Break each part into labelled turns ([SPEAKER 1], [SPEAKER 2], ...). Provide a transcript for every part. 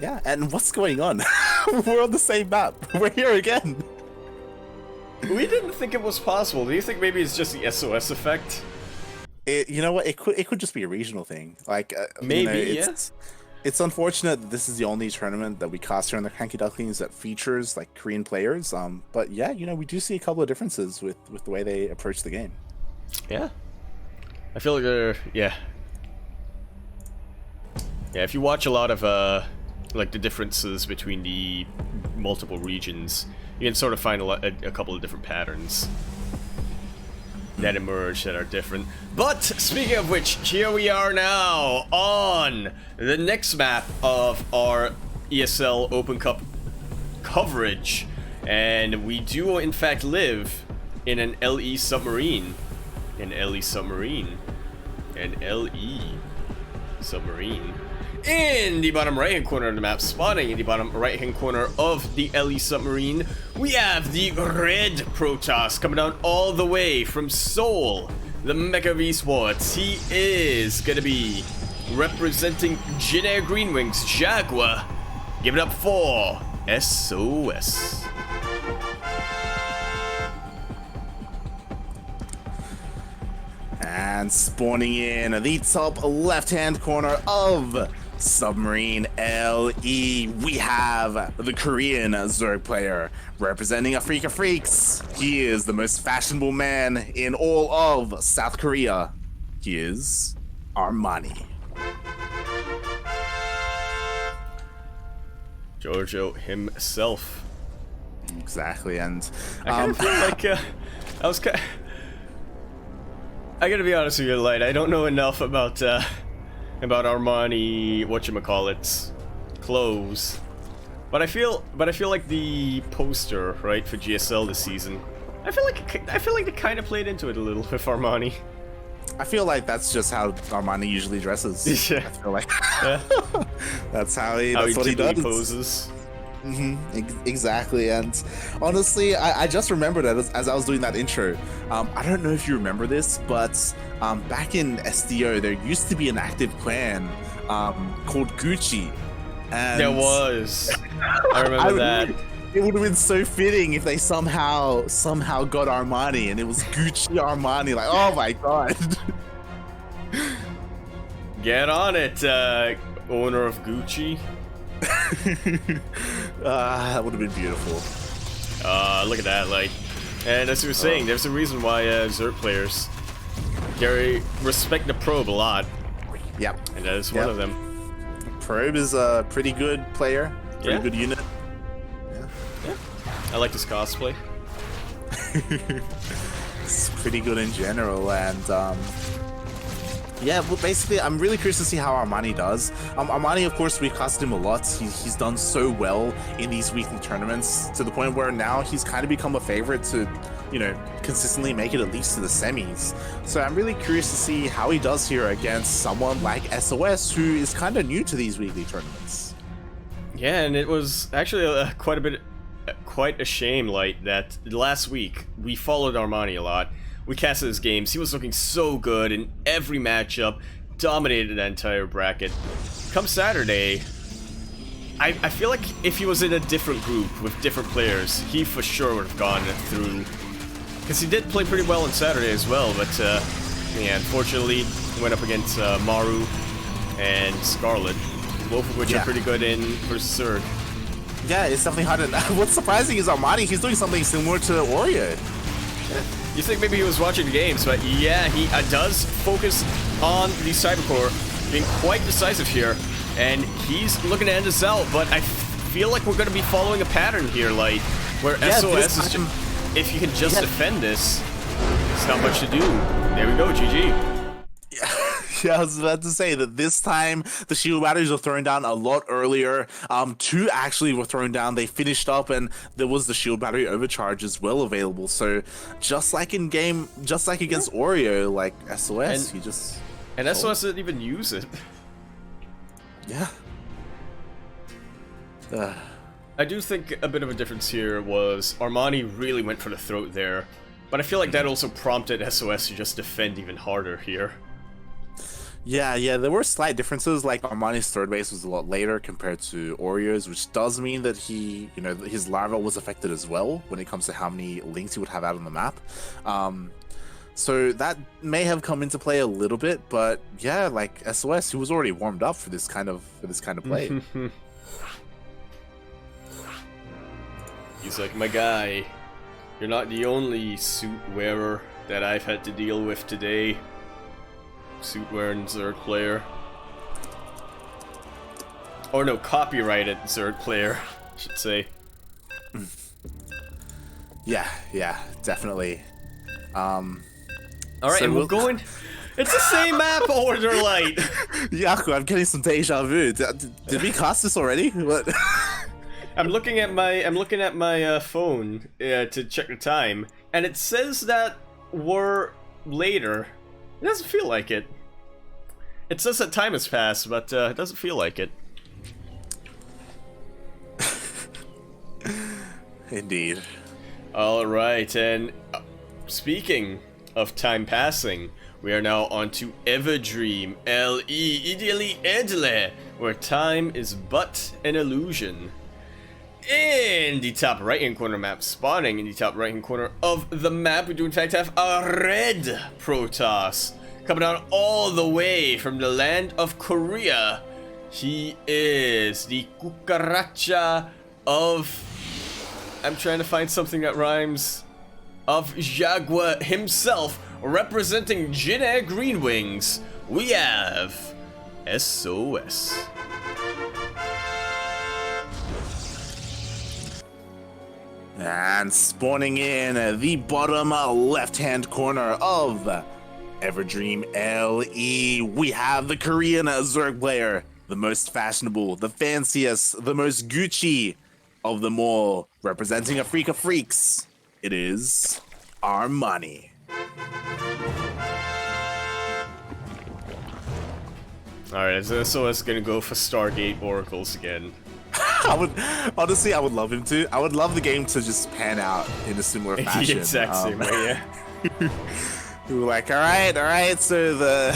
[SPEAKER 1] Yeah, and what's going on? We're on the same map. We're here again.
[SPEAKER 2] We didn't think it was possible. Do you think maybe it's just the SOS effect?
[SPEAKER 1] You know what? It could just be a regional thing. Like
[SPEAKER 2] Maybe,
[SPEAKER 1] it's unfortunate that this is the only tournament that we cast here on the CranKy Ducklings that features like Korean players. But yeah, we do see a couple of differences with the way they approach the game.
[SPEAKER 2] Yeah. I feel like yeah. Yeah, if you watch a lot of like the differences between the multiple regions, you can sort of find a couple of different patterns that emerge that are different. But speaking of which, here we are now on the next map of our ESL Open Cup coverage, and we do in fact live in an LE submarine. An LE submarine. An LE submarine. In the bottom right hand corner of the map, spawning in the bottom right hand corner of the LE submarine, we have the red Protoss coming down all the way from Seoul, the Mecca of Esports. He is gonna be representing Jin Air Green Wings Jaguar. Give it up for SOS.
[SPEAKER 1] And spawning in the top left-hand corner of Submarine LE, we have the Korean Zerg player representing Afrika Freaks. He is the most fashionable man in all of South Korea. He is Armani.
[SPEAKER 2] Giorgio himself.
[SPEAKER 1] Exactly, and
[SPEAKER 2] I kind of feel like I was kind. I gotta be honest with you, Light. I don't know enough about Armani, whatchamacallits, clothes. But I feel like the poster, right, for GSL this season, I feel like they kind of played into it a little with Armani.
[SPEAKER 1] I feel like that's just how Armani usually dresses.
[SPEAKER 2] Yeah.
[SPEAKER 1] I feel like
[SPEAKER 2] Yeah.
[SPEAKER 1] that's what he
[SPEAKER 2] typically
[SPEAKER 1] does.
[SPEAKER 2] poses.
[SPEAKER 1] Exactly, and honestly, I just remembered that as I was doing that intro. I don't know if you remember this, but back in SDO, there used to be an active clan called Gucci. And
[SPEAKER 2] There was. I remember that.
[SPEAKER 1] It would have been so fitting if they somehow got Armani, and it was Gucci Armani. Like, oh my god.
[SPEAKER 2] Get on it, owner of Gucci.
[SPEAKER 1] That would have been beautiful.
[SPEAKER 2] Look at that, like, and as you were saying, there's a reason why Zerg players respect the probe a lot.
[SPEAKER 1] Yep.
[SPEAKER 2] And that is one of them.
[SPEAKER 1] Probe is a pretty good player, pretty good unit.
[SPEAKER 2] Yeah. I like this cosplay.
[SPEAKER 1] It's pretty good in general, and yeah, well, basically, I'm really curious to see how Armani does. Armani, of course, we've cast him a lot. He's done so well in these weekly tournaments to the point where now he's kind of become a favorite to, consistently make it at least to the semis. So I'm really curious to see how he does here against someone like SOS, who is kind of new to these weekly tournaments.
[SPEAKER 2] Yeah, and it was actually quite a shame, like, that last week we followed Armani a lot. We casted his games. He was looking so good in every matchup, dominated that entire bracket. Come Saturday, I feel like if he was in a different group with different players, he for sure would have gone through. Because he did play pretty well on Saturday as well, but yeah, unfortunately, he went up against Maru and Scarlet, both of which are pretty good in versus Zerg.
[SPEAKER 1] Yeah, it's definitely hard. What's surprising is Armani, he's doing something similar to Oreo.
[SPEAKER 2] You think maybe he was watching the games, but yeah, he does focus on the Cybercore, being quite decisive here, and he's looking to end this out, but I feel like we're going to be following a pattern here, like, where SOS is just, if you can just defend this, it's not much to do. There we go, GG.
[SPEAKER 1] Yeah, I was about to say that this time the shield batteries were thrown down a lot earlier. Two actually were thrown down. They finished up, and there was the shield battery overcharge as well available. So just like in game, just like against Oreo, like SOS, he just
[SPEAKER 2] SOS didn't even use it.
[SPEAKER 1] Yeah.
[SPEAKER 2] I do think a bit of a difference here was Armani really went for the throat there, but I feel like that also prompted SOS to just defend even harder here.
[SPEAKER 1] Yeah, there were slight differences. Like Armani's third base was a lot later compared to Oreo's, which does mean that he, his larva was affected as well when it comes to how many links he would have out on the map. So that may have come into play a little bit, but yeah, like SOS, he was already warmed up for this kind of play.
[SPEAKER 2] He's like, my guy, you're not the only suit wearer that I've had to deal with today. Suit wearing Zerg player. Or no, copyrighted Zerg player, I should say.
[SPEAKER 1] Yeah, definitely.
[SPEAKER 2] Alright,
[SPEAKER 1] so
[SPEAKER 2] and we're going... It's the same map, Order Light!
[SPEAKER 1] Yaku, I'm getting some deja vu. Did we cast this already? What?
[SPEAKER 2] I'm looking at my phone to check the time, and it says that we're later. It doesn't feel like it. It says that time has passed, but it doesn't feel like it.
[SPEAKER 1] Indeed.
[SPEAKER 2] Alright, and speaking of time passing, we are now on to Everdream LE Ideally Edle, where time is but an illusion. In the top right hand corner map, spawning in the top right hand corner of the map, we do in fact have a red Protoss coming down all the way from the land of Korea. He is the Kukaracha of... I'm trying to find something that rhymes. Of Jaguar himself, representing Jin Green Wings, we have SOS.
[SPEAKER 1] And spawning in the bottom left-hand corner of Everdream LE, we have the Korean Zerg player, the most fashionable, the fanciest, the most Gucci of them all, representing a freak of freaks. It is Armani.
[SPEAKER 2] Alright, is SOS gonna go for Stargate Oracles again?
[SPEAKER 1] I would love him to. I would love the game to just pan out in a similar fashion.
[SPEAKER 2] The exact same way, yeah.
[SPEAKER 1] We were like, all right. So the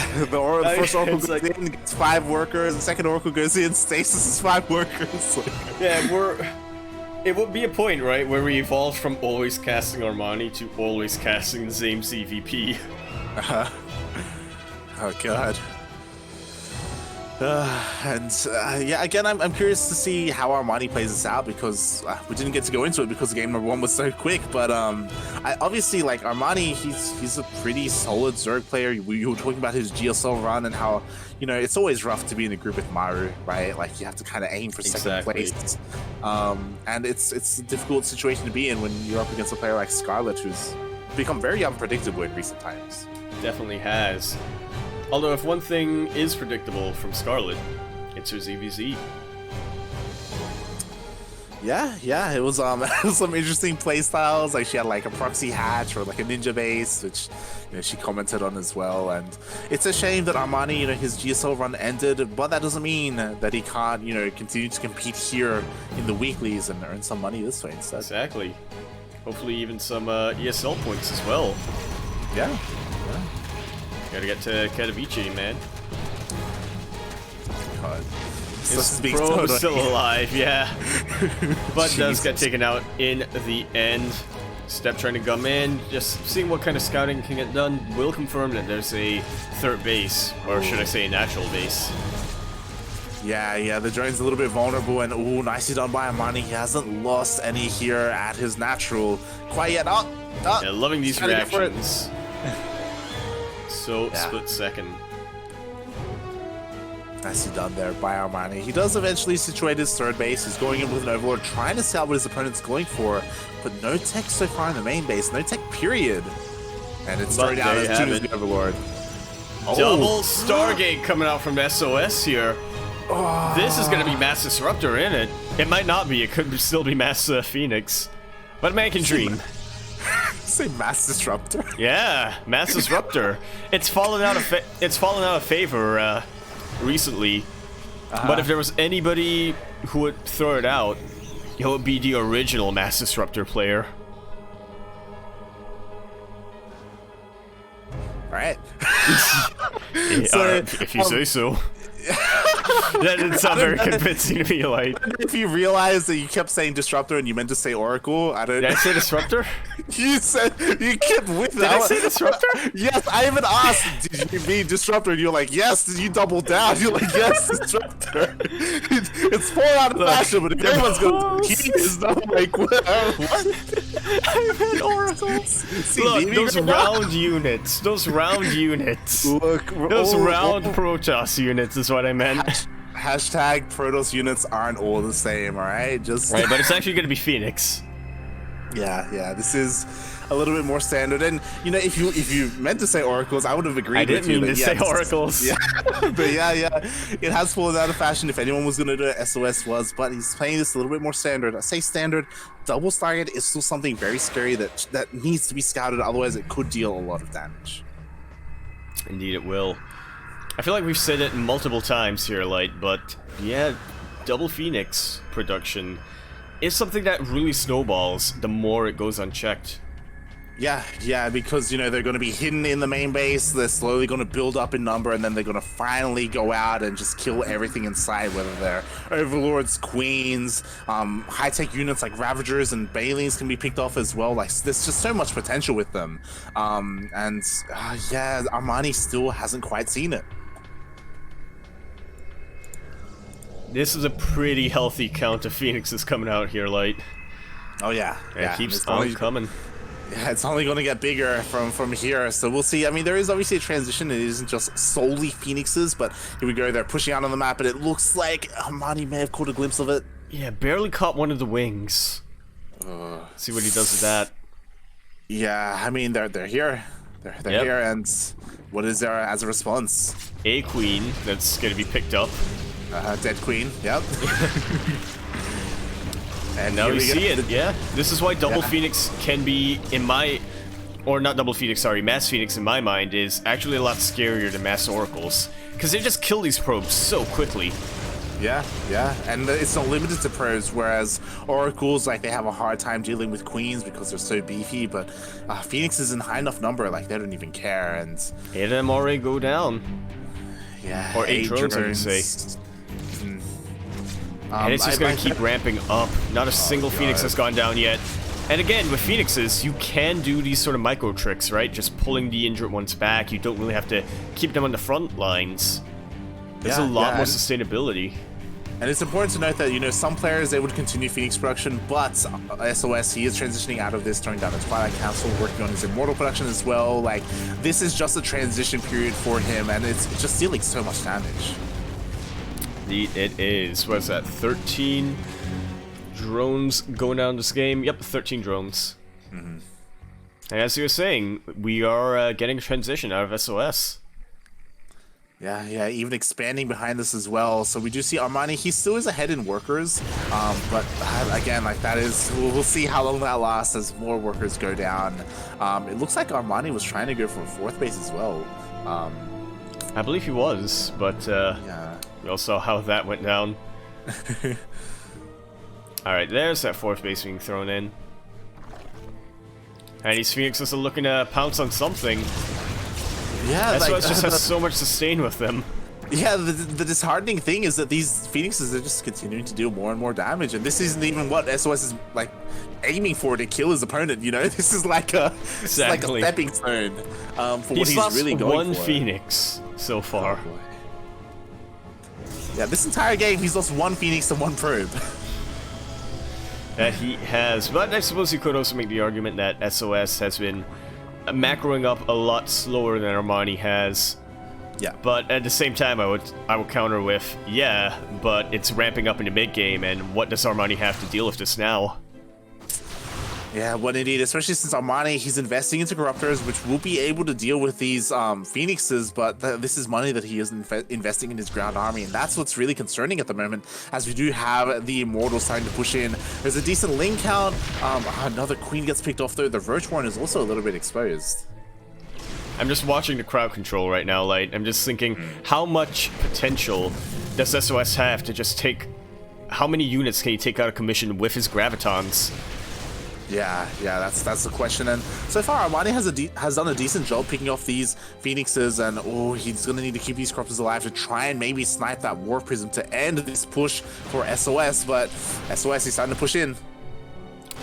[SPEAKER 1] first Oracle goes in, gets 5 workers. The second Oracle goes in, stasis is 5 workers.
[SPEAKER 2] Yeah, it would be a point, right, where we evolved from always casting Armani to always casting the same CVP.
[SPEAKER 1] Oh god. Yeah, again, I'm curious to see how Armani plays this out, because we didn't get to go into it because game number 1 was so quick. But obviously, like, Armani, he's a pretty solid Zerg player. You were talking about his GSL run and how, it's always rough to be in a group with Maru, right? Like, you have to kind of aim for second place. And it's a difficult situation to be in when you're up against a player like Scarlet, who's become very unpredictable in recent times.
[SPEAKER 2] Definitely has. Although if one thing is predictable from Scarlet, it's her ZVZ.
[SPEAKER 1] Yeah, it was some interesting play styles. Like, she had like a proxy hatch or like a ninja base, which she commented on as well. And it's a shame that Armani, his GSL run ended, but that doesn't mean that he can't continue to compete here in the weeklies and earn some money this way instead.
[SPEAKER 2] Exactly. Hopefully even some ESL points as well.
[SPEAKER 1] Yeah.
[SPEAKER 2] Gotta get to Katowice, man.
[SPEAKER 1] God.
[SPEAKER 2] Is Pro still alive? Yeah. But does get taken out in the end. Step trying to come in, just seeing what kind of scouting can get done. Will confirm that there's a third base, or should I say a natural base.
[SPEAKER 1] Yeah, the drone's a little bit vulnerable, and nicely done by Armani. He hasn't lost any here at his natural quite yet.
[SPEAKER 2] Yeah, loving these reactions. So,
[SPEAKER 1] yeah.
[SPEAKER 2] Split second.
[SPEAKER 1] Nicely done there by Armani. He does eventually situate his third base. He's going in with an Overlord, trying to see what his opponent's going for, but no tech so far in the main base. No tech, period. And it's started out as soon as the Overlord.
[SPEAKER 2] Double Stargate coming out from SOS here. This is going to be Mass Disruptor in it. It might not be. It could still be Mass Phoenix. But a man can dream.
[SPEAKER 1] Say Mass Disruptor?
[SPEAKER 2] Yeah, Mass Disruptor. It's fallen out of favor recently. But if there was anybody who would throw it out, it would be the original Mass Disruptor player.
[SPEAKER 1] All right.
[SPEAKER 2] If you say so. That didn't sound very convincing to me, like.
[SPEAKER 1] If you realize that you kept saying Disruptor and you meant to say Oracle, I don't...
[SPEAKER 2] Did I say Disruptor?
[SPEAKER 1] You said... You kept with that.
[SPEAKER 2] Did I say Disruptor?
[SPEAKER 1] Yes, I even asked, did you mean Disruptor? And you're like, yes. Did you double down? You're like, yes, Disruptor. It's 4 out of fashion, but if everyone's going to he is not like, what?
[SPEAKER 2] I meant Oracles.
[SPEAKER 1] See,
[SPEAKER 2] Look, those round units. Those round units.
[SPEAKER 1] Look,
[SPEAKER 2] those round Protoss units is what I meant.
[SPEAKER 1] Hashtag Protoss units aren't all the same, alright? Just
[SPEAKER 2] right, but it's actually going to be Phoenix.
[SPEAKER 1] Yeah, this is a little bit more standard. And you know, if you meant to say Oracles, I would have agreed.
[SPEAKER 2] I didn't mean to say Oracles.
[SPEAKER 1] Yeah, but yeah, it has fallen out of fashion. If anyone was gonna do it, SOS was, but he's playing this a little bit more standard. I say standard. Double target is still something very scary that needs to be scouted. Otherwise, it could deal a lot of damage.
[SPEAKER 2] Indeed, it will. I feel like we've said it multiple times here, Light, but yeah, double Phoenix production is something that really snowballs the more it goes unchecked.
[SPEAKER 1] Yeah, because, you know, they're going to be hidden in the main base, they're slowly going to build up in number, and then they're going to finally go out and just kill everything in sight, whether they're Overlords, Queens, high-tech units like Ravagers and Banelings can be picked off as well. Like, there's just so much potential with them. Yeah, Armani still hasn't quite seen it.
[SPEAKER 2] This is a pretty healthy count of Phoenixes coming out here, Light.
[SPEAKER 1] Oh, yeah.
[SPEAKER 2] It keeps on coming.
[SPEAKER 1] Yeah, it's only going to get bigger from here, so we'll see. I mean, there is obviously a transition. It isn't just solely Phoenixes, but here we go. They're pushing out on the map, and it looks like Armani may have caught a glimpse of it.
[SPEAKER 2] Yeah, barely caught one of the wings. See what he does with that.
[SPEAKER 1] Yeah, I mean, they're here. They're here, and what is there as a response?
[SPEAKER 2] A queen that's going to be picked up.
[SPEAKER 1] Dead queen, yep.
[SPEAKER 2] And now we see it, yeah. This is why double Phoenix can be, not double Phoenix, sorry, mass Phoenix in my mind is actually a lot scarier than mass Oracles. Because they just kill these probes so quickly.
[SPEAKER 1] Yeah, and it's not limited to pros, whereas Oracles, like, they have a hard time dealing with Queens because they're so beefy, but Phoenix is in high enough number, like, they don't even care, and...
[SPEAKER 2] 8 of them already go down.
[SPEAKER 1] Yeah,
[SPEAKER 2] or 8 drones, I can say. And it's just going to keep ramping up. Not a single Phoenix has gone down yet. And again, with Phoenixes, you can do these sort of micro tricks, right? Just pulling the injured ones back. You don't really have to keep them on the front lines. There's a lot more sustainability.
[SPEAKER 1] And it's important to note that, you know, some players, they would continue Phoenix production, but SOS, he is transitioning out of this, throwing down his Twilight Council, working on his Immortal production as well. Like, this is just a transition period for him, and it's just dealing so much damage.
[SPEAKER 2] It is. What is that? 13 drones going down this game? Yep, 13 drones. And as you were saying, we are getting a transition out of SOS.
[SPEAKER 1] Yeah, even expanding behind this as well. So we do see Armani, he still is ahead in workers, but again, like, that is, we'll see how long that lasts as more workers go down. It looks like Armani was trying to go for a 4th base as well.
[SPEAKER 2] I believe he was, but we all saw how that went down. Alright, there's that 4th base being thrown in. And these Phoenixes are looking to pounce on something.
[SPEAKER 1] Yeah,
[SPEAKER 2] SOS just has so much sustain with them.
[SPEAKER 1] Yeah, the disheartening thing is that these Phoenixes are just continuing to deal more and more damage, and this isn't even what SOS is, like, aiming for to kill his opponent, you know? This is like a, like a stepping stone for what he's really going for.
[SPEAKER 2] One Phoenix so far.
[SPEAKER 1] Oh, yeah, this entire game, he's lost 1 Phoenix and 1 probe.
[SPEAKER 2] That he has, but I suppose you could also make the argument that SOS has been macroing up a lot slower than Armani has.
[SPEAKER 1] Yeah.
[SPEAKER 2] But at the same time, I would counter with, yeah, but it's ramping up in the mid game, and what does Armani have to deal with this now?
[SPEAKER 1] Yeah, what indeed, especially since Armani, he's investing into Corruptors, which will be able to deal with these Phoenixes, but this is money that he is investing in his ground army, and that's what's really concerning at the moment, as we do have the Immortals starting to push in. There's a decent link count. Another Queen gets picked off, though. The Roachborn is also a little bit exposed.
[SPEAKER 2] I'm just watching the crowd control right now, Light. I'm just thinking, how much potential does SOS have to just take... How many units can he take out of commission with his Gravitons?
[SPEAKER 1] Yeah, that's the question. And so far, Armani has done a decent job picking off these Phoenixes, and he's gonna need to keep these Corruptors alive to try and maybe snipe that Warp Prism to end this push for SOS. But SOS is starting to push in.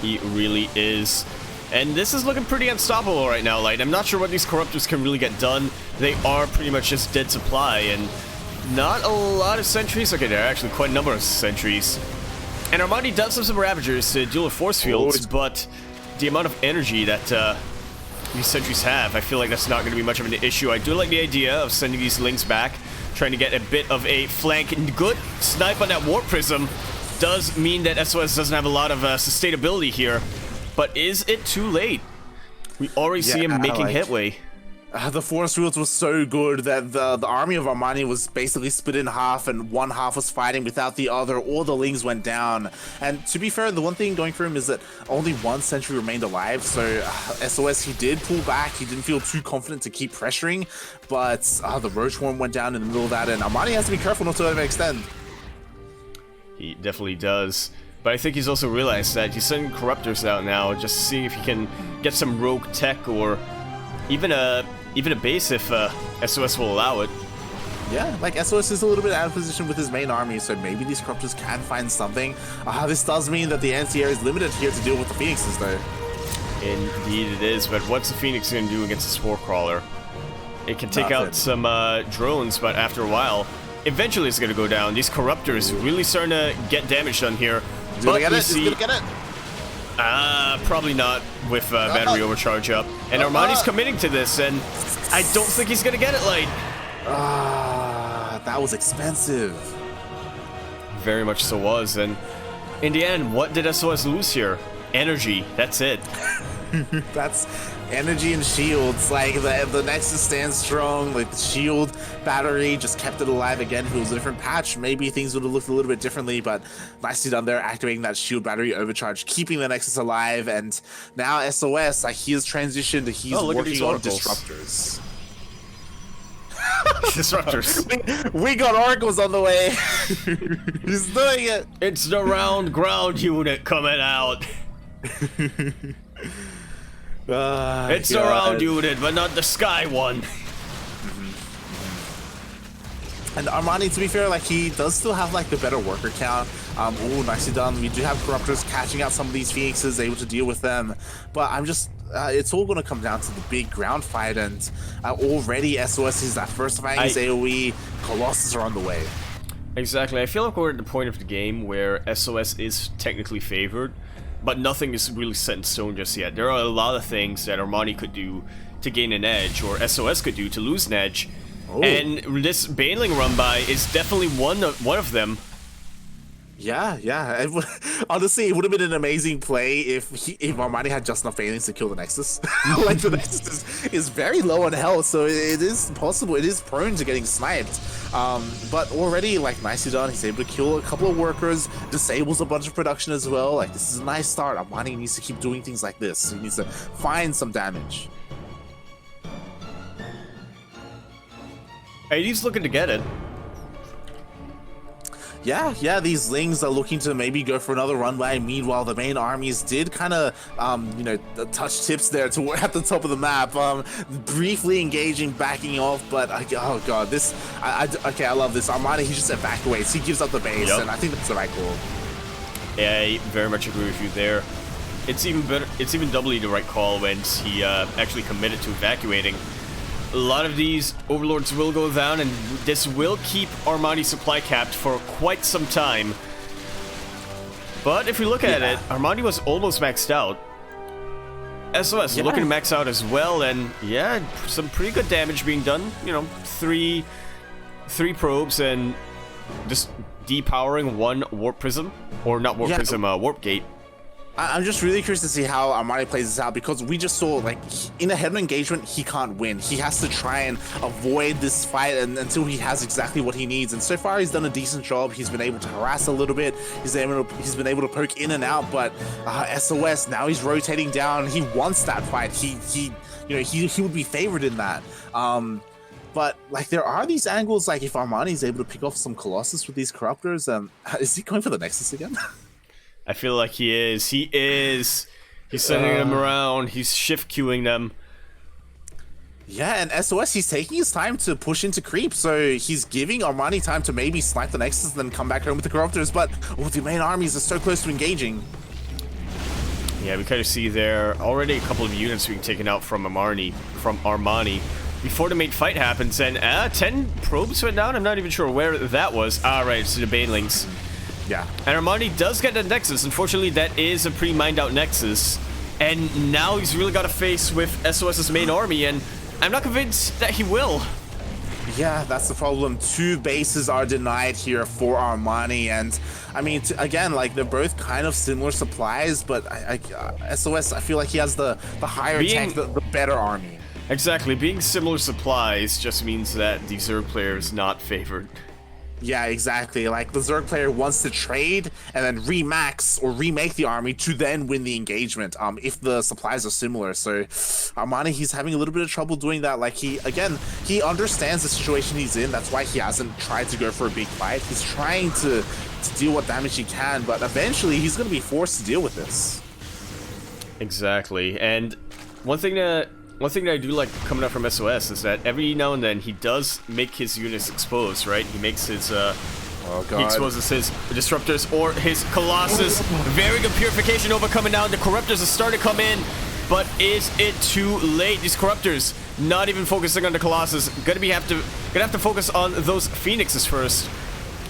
[SPEAKER 2] He really is. And this is looking pretty unstoppable right now, Light. I'm not sure what these Corruptors can really get done. They are pretty much just dead supply, and not a lot of sentries. Okay, there are actually quite a number of sentries. And Armani does have some Ravagers to deal with force fields, but the amount of energy that these sentries have, I feel like that's not going to be much of an issue. I do like the idea of sending these Lings back, trying to get a bit of a flank. And good snipe on that Warp Prism does mean that SOS doesn't have a lot of sustainability here. But is it too late? We already see him making headway.
[SPEAKER 1] The force fields was so good that the army of Armani was basically split in half, and one half was fighting without the other. All the Lings went down. And to be fair, the one thing going for him is that only one sentry remained alive. So SOS, he did pull back. He didn't feel too confident to keep pressuring. But the Roach Worm went down in the middle of that, and Armani has to be careful not to overextend.
[SPEAKER 2] He definitely does. But I think he's also realized that he's sending Corruptors out now, just to see if he can get some rogue tech or even a base if SOS will allow it.
[SPEAKER 1] Yeah, like SOS is a little bit out of position with his main army, so maybe these Corruptors can find something. This does mean that the anti-air is limited here to deal with the Phoenixes, though.
[SPEAKER 2] Indeed it is, but what's the Phoenix going to do against a Spore Crawler? It can take out some drones, but after a while, eventually it's going to go down. These Corruptors really starting to get damage done here.
[SPEAKER 1] He's gonna get it, he's gonna get it.
[SPEAKER 2] Probably not with battery overcharge up. And Armani's committing to this, and I don't think he's gonna get it, Light.
[SPEAKER 1] That was expensive.
[SPEAKER 2] Very much so was, and in the end, what did SOS lose here? Energy, that's it.
[SPEAKER 1] That's energy and shields. Like the Nexus stands strong. Like the shield battery just kept it alive again. If it was a different patch, maybe things would have looked a little bit differently. But nicely done there, activating that shield battery overcharge, keeping the Nexus alive. And now SOS, like he has transitioned. He's working on disruptors.
[SPEAKER 2] Disruptors.
[SPEAKER 1] We got oracles on the way. He's doing it.
[SPEAKER 2] It's the round ground unit coming out. It's the round unit, but not the sky one.
[SPEAKER 1] And Armani, to be fair, like he does still have like the better worker count. Nicely done. We do have Corruptors catching out some of these Phoenixes, able to deal with them. But I'm just, it's all going to come down to the big ground fight. And already SOS is that first fang is AoE. Colossus are on the way.
[SPEAKER 2] Exactly. I feel like we're at the point of the game where SOS is technically favored, but nothing is really set in stone just yet. There are a lot of things that Armani could do to gain an edge, or SOS could do to lose an edge. And this Baneling run by is definitely one of them.
[SPEAKER 1] Yeah. Honestly, it would have been an amazing play if Armani had just enough Banelings to kill the Nexus. Like the Nexus is very low on health, so it is possible. It is prone to getting sniped. But already, like, nicely done. He's able to kill a couple of workers, disables a bunch of production as well. Like, this is a nice start. Armani needs to keep doing things like this. He needs to find some damage.
[SPEAKER 2] Hey, he's looking to get it.
[SPEAKER 1] Yeah, these Lings are looking to maybe go for another runway. Meanwhile, the main armies did kind of, touch tips there to at the top of the map, briefly engaging, backing off, but oh god, this, okay, I love this. Armani, he just evacuates, he gives up the base, and I think that's the right call.
[SPEAKER 2] Yeah, I very much agree with you there. It's even better, it's even doubly the right call when he actually committed to evacuating. A lot of these Overlords will go down, and this will keep Armani supply capped for quite some time. But if we look at it, Armani was almost maxed out. SOS looking to max out as well, and yeah, some pretty good damage being done. You know, three probes and just depowering one Warp Prism, or not Warp Prism, Warp Gate.
[SPEAKER 1] I'm just really curious to see how Armani plays this out, because we just saw, like, in a head-on engagement, he can't win. He has to try and avoid this fight until he has exactly what he needs. And so far, he's done a decent job. He's been able to harass a little bit. He's been able to poke in and out. But SOS, now he's rotating down. He wants that fight. He would be favored in that. But, like, there are these angles, like, if Armani's able to pick off some Colossus with these Corruptors, is he going for the Nexus again?
[SPEAKER 2] I feel like he is. He is He's sending them around. He's shift queuing them.
[SPEAKER 1] Yeah, and SOS, he's taking his time to push into creep, so he's giving Armani time to maybe snipe the Nexus and then come back home with the Corruptors, but the main armies are so close to engaging.
[SPEAKER 2] Yeah, we kind of see there already a couple of units being taken out from Armani before the main fight happens, and 10 probes went down. I'm not even sure where that was. Ah, right, it's the Banelings.
[SPEAKER 1] Yeah.
[SPEAKER 2] And Armani does get the Nexus. Unfortunately, that is a pre-mined out Nexus, and now he's really got to face with SOS's main army, and I'm not convinced that he will.
[SPEAKER 1] Yeah, that's the problem. 2 bases are denied here for Armani, and I mean, again, like, they're both kind of similar supplies, but SOS, I feel like he has the higher tank, the better army.
[SPEAKER 2] Exactly, being similar supplies just means that the Zerg player is not favored.
[SPEAKER 1] Yeah, exactly. Like, the Zerg player wants to trade and then remax or remake the army to then win the engagement, if the supplies are similar. So Armani, he's having a little bit of trouble doing that. Like, he understands the situation he's in. That's why he hasn't tried to go for a big fight. He's trying to deal what damage he can, but eventually he's going to be forced to deal with this. Exactly.
[SPEAKER 2] And one thing that I do like coming up from SOS is that every now and then he does make his units exposed, right? He makes his, he exposes his Disruptors or his Colossus. Very good Purification Nova coming down. The Corruptors are starting to come in, but is it too late? These Corruptors not even focusing on the Colossus. Gonna have to focus on those Phoenixes first.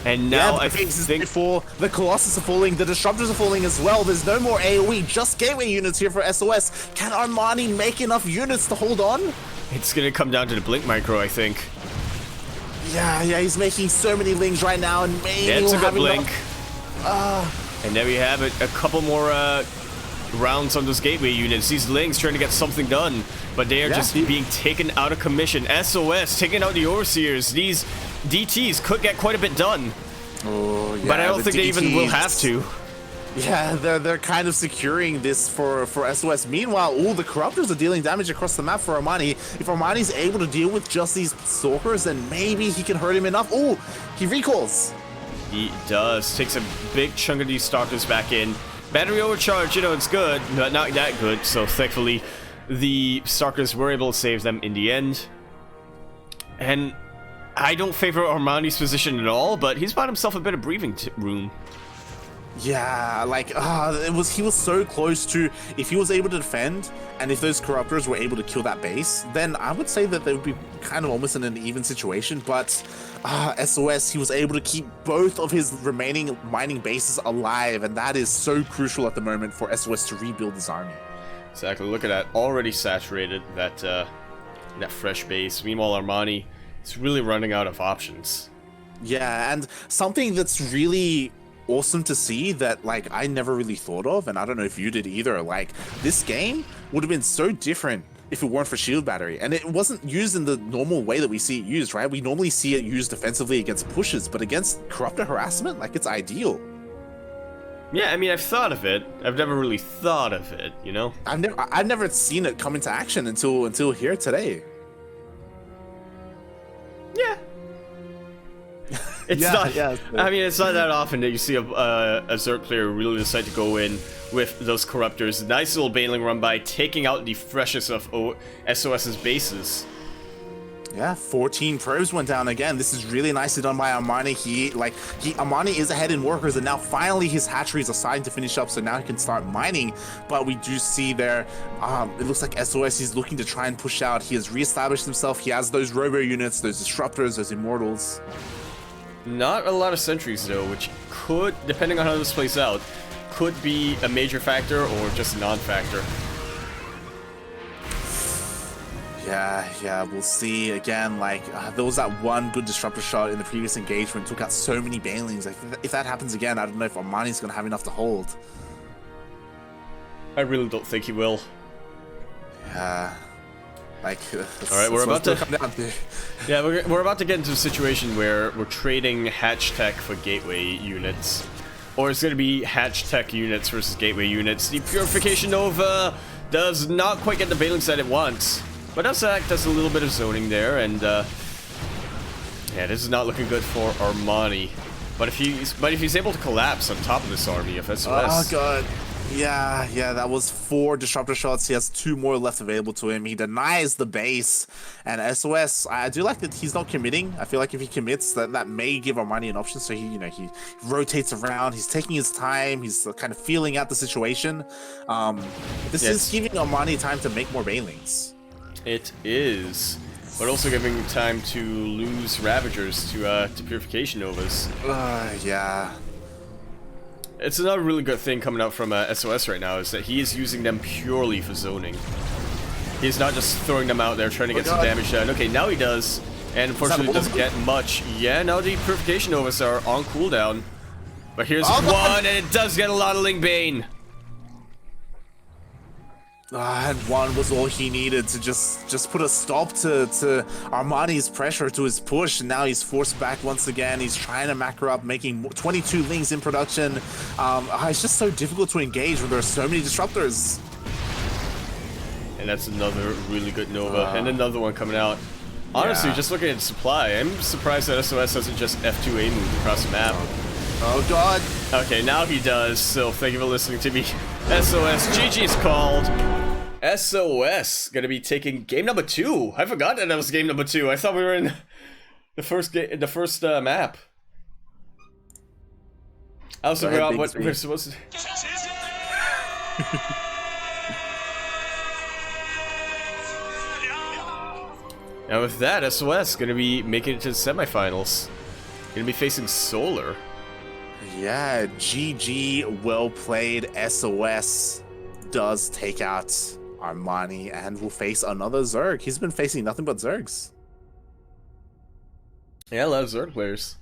[SPEAKER 2] And now I think
[SPEAKER 1] the Colossus are falling, the Disruptors are falling as well. There's no more AoE, just gateway units here for SOS. Can Armani make enough units to hold on?
[SPEAKER 2] It's gonna come down to the Blink Micro, I think.
[SPEAKER 1] Yeah, he's making so many lings right now, and maybe
[SPEAKER 2] it's a good Blink. And there we have it, a couple more rounds on those gateway units. These lings trying to get something done, but they are just being taken out of commission. SOS taking out the Overseers. These DTs could get quite a bit done. Oh, yeah, but I don't think they even will have to.
[SPEAKER 1] Yeah, they're kind of securing this for SOS. Meanwhile, the Corruptors are dealing damage across the map for Armani. If Armani's able to deal with just these Stalkers, then maybe he can hurt him enough. Oh, he recalls.
[SPEAKER 2] He does. Takes a big chunk of these Stalkers back in. Battery overcharge, it's good, but not that good. So thankfully, the Stalkers were able to save them in the end. And I don't favor Armani's position at all, but he's bought himself a bit of breathing room.
[SPEAKER 1] Yeah, like, he was so close to, if he was able to defend, and if those Corruptors were able to kill that base, then I would say that they would be kind of almost in an even situation, but SOS, he was able to keep both of his remaining mining bases alive, and that is so crucial at the moment for SOS to rebuild his army.
[SPEAKER 2] Exactly, look at that, already saturated, that fresh base. Meanwhile, Armani is really running out of options.
[SPEAKER 1] Yeah, and something that's really awesome to see that, like, I never really thought of, and I don't know if you did either, like, this game would have been so different if it weren't for shield battery, and it wasn't used in the normal way that we see it used, right? We normally see it used defensively against pushes, but against Corruptor harassment, like, it's ideal.
[SPEAKER 2] Yeah, I mean, I've thought of it. I've never really thought of it,
[SPEAKER 1] I've never seen it come into action until here today.
[SPEAKER 2] Yeah. It's I mean, it's not that often that you see a Zerg player really decide to go in with those Corruptors. Nice little Baneling run by, taking out the freshest of SOS's bases.
[SPEAKER 1] Yeah, 14 probes went down again. This is really nicely done by Armani. Armani is ahead in workers, and now finally his hatcheries are starting to finish up, so now he can start mining. But we do see there, it looks like SOS is looking to try and push out. He has reestablished himself. He has those robo units, those Disruptors, those Immortals.
[SPEAKER 2] Not a lot of sentries though, which could, depending on how this plays out, could be a major factor or just a non-factor. Yeah, we'll see. Again, like, there was that one good Disruptor shot in the previous engagement, took out so many Banelings. Like, if that happens again, I don't know if Armani's going to have enough to hold. I really don't think he will. Yeah. Like, all right, we're about to come down to. Yeah, we're about to get into a situation where we're trading hatch tech for gateway units, or it's going to be hatch tech units versus gateway units. The Purification Nova does not quite get the Banelings that it wants, but does act as a little bit of zoning there, and yeah, this is not looking good for Armani. But if he's able to collapse on top of this army of SOS,
[SPEAKER 1] oh god. Yeah, that was 4 disruptor shots. He has 2 more left available to him. He denies the base, and SOS. I do like that he's not committing. I feel like if he commits, that may give Armani an option. So he rotates around. He's taking his time. He's kind of feeling out the situation. This is giving Armani time to make more banelings.
[SPEAKER 2] It is, but also giving him time to lose Ravagers to Purification Novas.
[SPEAKER 1] Yeah.
[SPEAKER 2] It's another really good thing coming out from SOS right now is that he is using them purely for zoning. He's not just throwing them out there trying to get some damage done. Okay, now he does, and unfortunately doesn't get much. Yeah, now the Purification Novas are on cooldown. But here's one, and it does get a lot of Ling Bane.
[SPEAKER 1] And 1 was all he needed to just put a stop to Armani's pressure, to his push, and now he's forced back once again. He's trying to macro up, making 22 Lings in production. It's just so difficult to engage when there are so many disruptors.
[SPEAKER 2] And that's another really good Nova, and another one coming out. Honestly, just looking at supply, I'm surprised that SOS doesn't just F2A move across the map.
[SPEAKER 1] Oh god.
[SPEAKER 2] Okay, now he does, so thank you for listening to me. SOS, GG's called. SOS gonna be taking game number 2. I forgot that was game number 2. I thought we were in the first map. I also forgot what we're supposed to. And with that, SOS gonna be making it to the semifinals. Gonna be facing Solar.
[SPEAKER 1] Yeah, GG, well played. SOS does take out Armani and will face another Zerg. He's been facing nothing but Zergs.
[SPEAKER 2] Yeah, a lot of Zerg players.